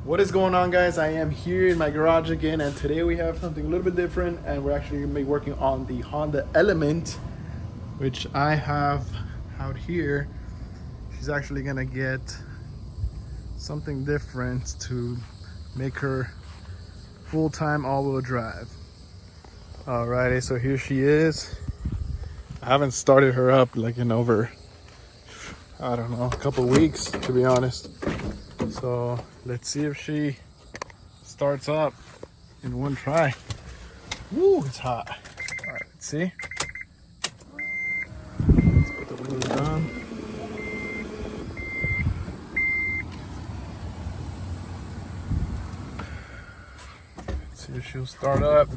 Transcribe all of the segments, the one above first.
What is going on, guys? I am here in my garage again, and today we have something a little bit different, and we're actually going to be working on the Honda Element, which I have out here. She's actually going to get something different to make her full-time all-wheel drive. Alrighty, so here she is. I haven't started her up like in over, I don't know, a couple weeks, to be honest. So let's see if she starts up in one try. Woo, it's hot. All right, let's see. Let's put the windows down. Let's see if she'll start up.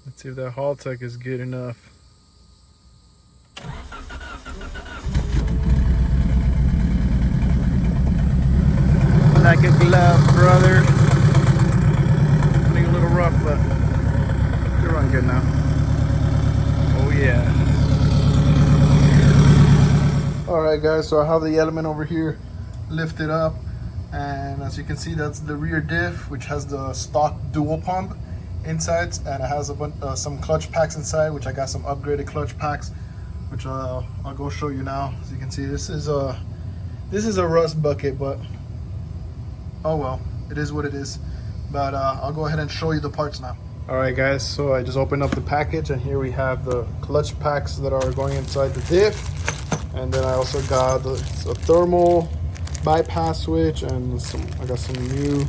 Let's see if that haul tech is good enough. Like a glove, brother. Running a little rough, but you're running good now. Oh yeah. Alright guys, so I have the Element over here lifted up, and as you can see, that's the rear diff, which has the stock dual pump inside, and it has a bunch, some clutch packs inside, which I got some upgraded clutch packs, which I'll go show you now. As you can see, this is a rust bucket, but oh well, it is what it is. But I'll go ahead and show you the parts now. All right guys, so I just opened up the package, and here we have the clutch packs that are going inside the diff. And then I also got a thermal bypass switch, and I got some new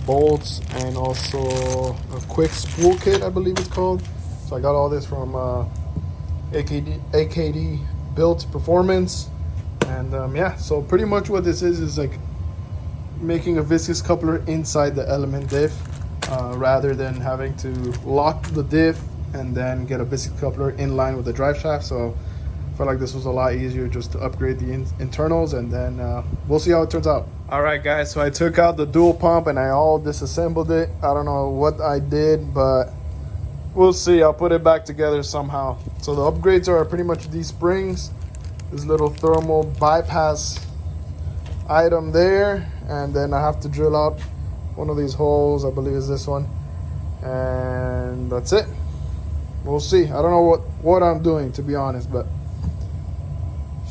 bolts, and also a quick spool kit, I believe it's called. So I got all this from AKD Built Performance. And yeah, so pretty much what this is like making a viscous coupler inside the Element diff, rather than having to lock the diff and then get a viscous coupler in line with the drive shaft. So I felt like this was a lot easier just to upgrade the internals, and then we'll see how it turns out. All right guys, so I took out the dual pump and I all disassembled it. I don't know what I did, but we'll see. I'll put it back together somehow. So the upgrades are pretty much these springs, this little thermal bypass item there, and then I have to drill out one of these holes, I believe is this one, and that's it. We'll see. I don't know what I'm doing, to be honest, but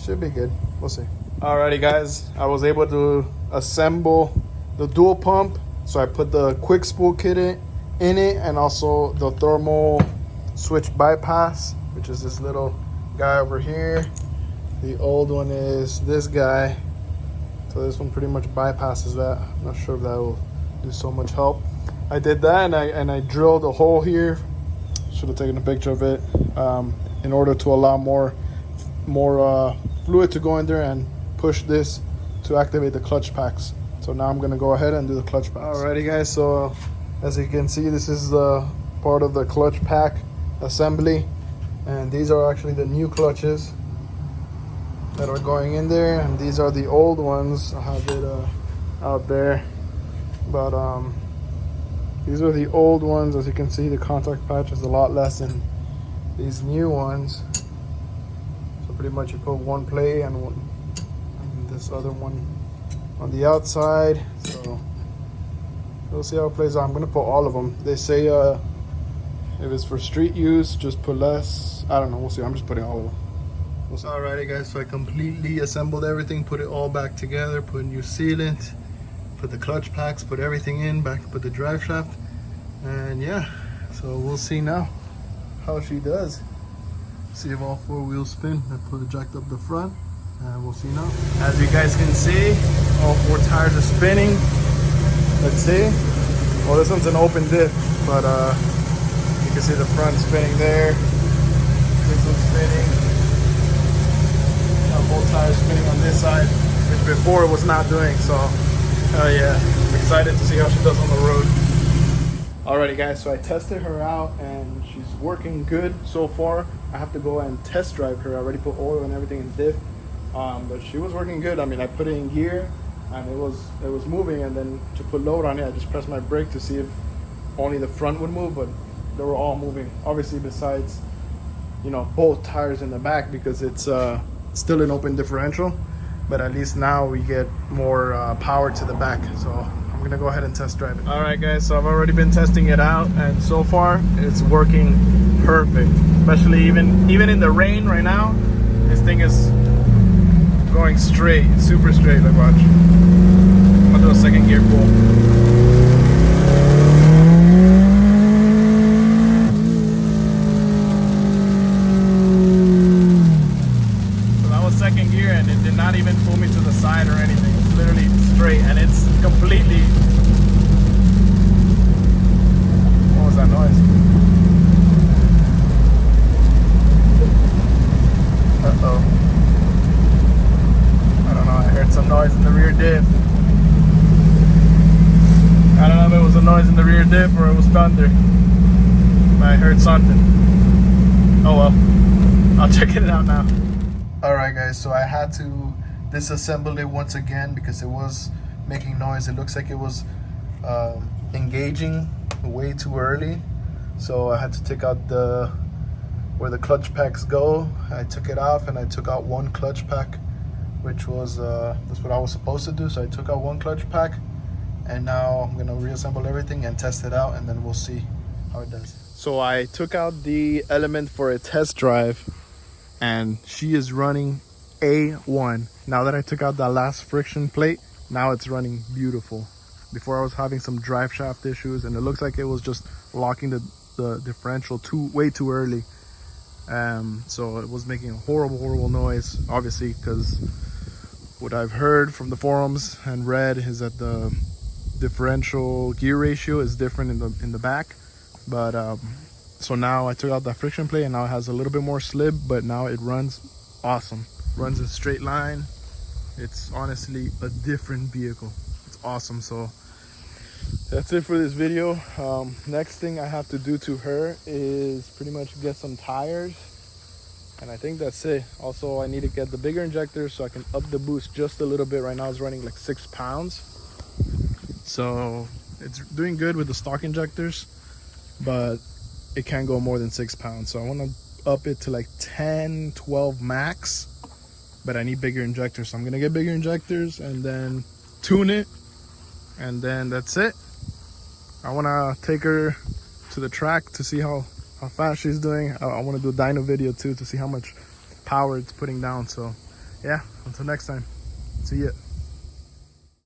should be good. We'll see. Alrighty guys, I was able to assemble the dual pump, so I put the quick spool kit in it, and also the thermal switch bypass, which is this little guy over here. The old one is this guy. So this one pretty much bypasses that. I'm not sure if that will do so much help. I did that, and I drilled a hole here. Should have taken a picture of it, in order to allow more fluid to go in there and push this to activate the clutch packs. So now I'm gonna go ahead and do the clutch packs. Alrighty guys, so as you can see, this is the part of the clutch pack assembly, and these are actually the new clutches that are going in there, and these are the old ones. I have it out there, but these are the old ones. As you can see, the contact patch is a lot less than these new ones. So pretty much you put one plate and this other one on the outside. So we'll see how it plays out. I'm gonna put all of them. They say if it's for street use, just put less. I don't know, we'll see. I'm just putting all of them. Alrighty guys, so I completely assembled everything, put it all back together, put new sealant, put the clutch packs, put everything in, put the drive shaft, and yeah, so we'll see now how she does. See if all four wheels spin. I put it jacked up the front, and we'll see now. As you guys can see, all four tires are spinning. Let's see. Well, this one's an open diff, but you can see the front spinning there. This one's spinning. Both tires spinning on this side, which before it was not doing. So yeah, I'm excited to see how she does on the road. Alrighty guys, so I tested her out and she's working good so far. I have to go and test drive her. I already put oil and everything in diff, but she was working good. I mean, I put it in gear and it was moving, and then to put load on it, I just pressed my brake to see if only the front would move, but they were all moving. Obviously, besides, you know, both tires in the back, because it's still an open differential. but at least now we get more power to the back. So I'm gonna go ahead and test drive it. All right guys, so I've already been testing it out, and so far it's working perfect. Especially even in the rain right now, this thing is going straight, super straight. Like, watch. I'm gonna do a second gear pull. Second gear, and it did not even pull me to the side or anything. It's literally straight, and it's completely... What was that noise? Uh-oh. I don't know, I heard some noise in the rear diff. I don't know if it was a noise in the rear diff or it was thunder, but I heard something. Oh well, I'll check it out now. Alright guys, so I had to disassemble it once again because it was making noise. It looks like it was engaging way too early. So I had to take out where the clutch packs go. I took it off and I took out one clutch pack, which was, that's what I was supposed to do. So I took out one clutch pack, and now I'm gonna reassemble everything and test it out, and then we'll see how it does. So I took out the element for a test drive, and she is running A1. Now that I took out that last friction plate, now it's running beautiful. Before I was having some drive shaft issues, and it looks like it was just locking the differential way too early. So it was making a horrible noise, obviously, because what I've heard from the forums and read is that the differential gear ratio is different in the back. But so now I took out that friction plate, and now it has a little bit more slip, but now it runs awesome. Runs a straight line. It's honestly a different vehicle. It's awesome. So that's it for this video. Next thing I have to do to her is pretty much get some tires, and I think that's it. Also, I need to get the bigger injector so I can up the boost just a little bit. Right now it's running like 6 pounds, so it's doing good with the stock injectors, but it can't go more than 6 pounds. So I want to up it to like 10-12 max, but I need bigger injectors. So I'm gonna get bigger injectors and then tune it, and then that's it. I want to take her to the track to see how fast she's doing. I want to do a dyno video too to see how much power it's putting down. So yeah, until next time, see ya.